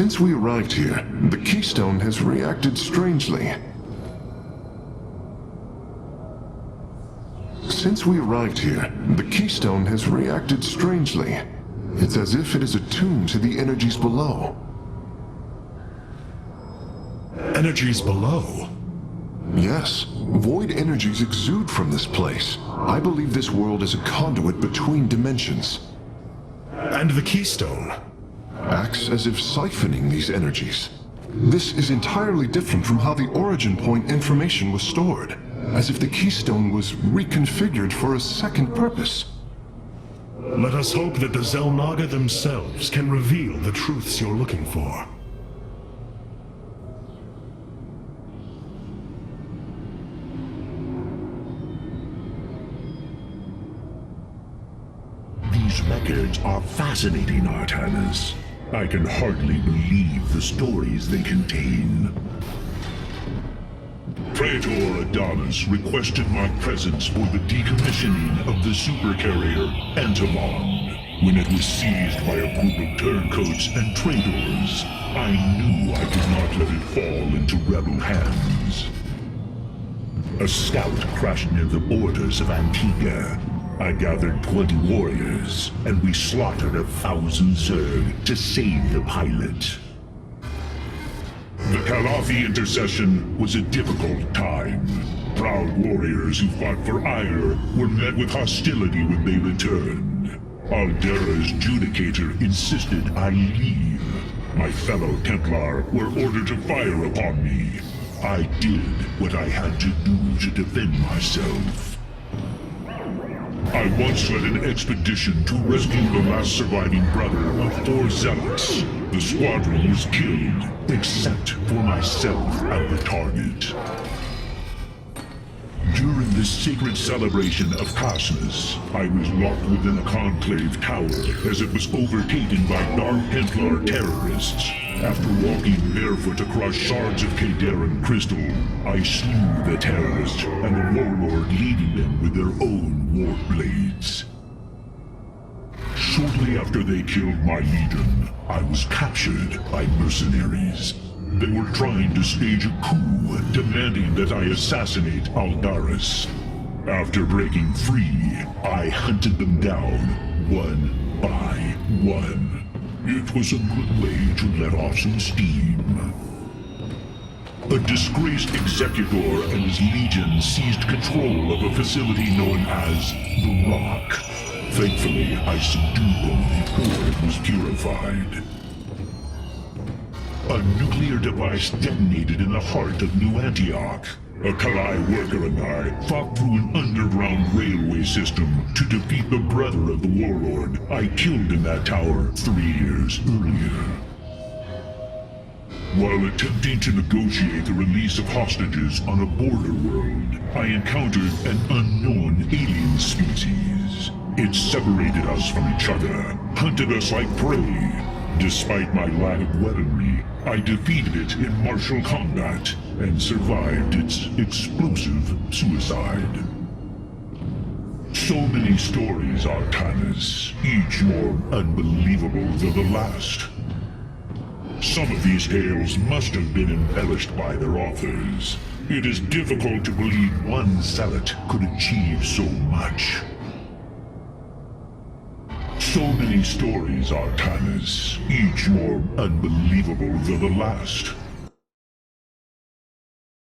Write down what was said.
Since we arrived here, the Keystone has reacted strangely. Since we arrived here, the Keystone has reacted strangely. It's as if it is attuned to the energies below. Energies below? Yes, void energies exude from this place. I believe this world is a conduit between dimensions. And the Keystone? Acts as if siphoning these energies. This is entirely different from how the origin point information was stored, as if the Keystone was reconfigured for a second purpose. Let us hope that the Xel'Naga themselves can reveal the truths you're looking for. These records are fascinating, Artanis. I can hardly believe the stories they contain. Praetor Adonis requested my presence for the decommissioning of the supercarrier Antimon. When it was seized by a group of turncoats and traitors, I knew I could not let it fall into rebel hands. A scout crashed near the borders of Antigua. I gathered 20 warriors, and we slaughtered 1,000 Zerg to save the pilot. The Calafi intercession was a difficult time. Proud warriors who fought for Ire were met with hostility when they returned. Aldera's Judicator insisted I leave. My fellow Templar were ordered to fire upon me. I did what I had to do to defend myself. I once led an expedition to rescue the last surviving brother of 4 Zealots. The squadron was killed, except for myself and the target. During the sacred celebration of Casnus, I was locked within a conclave tower as it was overtaken by Dark Templar terrorists. After walking barefoot across shards of Kadaran crystal, I slew the terrorists and the warlord leading them with their own warp blades. Shortly after they killed my legion, I was captured by mercenaries. They were trying to stage a coup, demanding that I assassinate Aldaris. After breaking free, I hunted them down, one by one. It was a good way to let off some steam. A disgraced executor and his legion seized control of a facility known as The Rock. Thankfully, I subdued them before it was purified. A nuclear device detonated in the heart of New Antioch. A Kalai worker and I fought through an underground railway system to defeat the brother of the warlord I killed in that tower 3 years earlier. While attempting to negotiate the release of hostages on a border world, I encountered an unknown alien species. It separated us from each other, hunted us like prey. Despite my lack of weaponry, I defeated it in martial combat and survived its explosive suicide. So many stories, Artanis, each more unbelievable than the last. Some of these tales must have been embellished by their authors. It is difficult to believe one zealot could achieve so much. So many stories, Artanis, each more unbelievable than the last.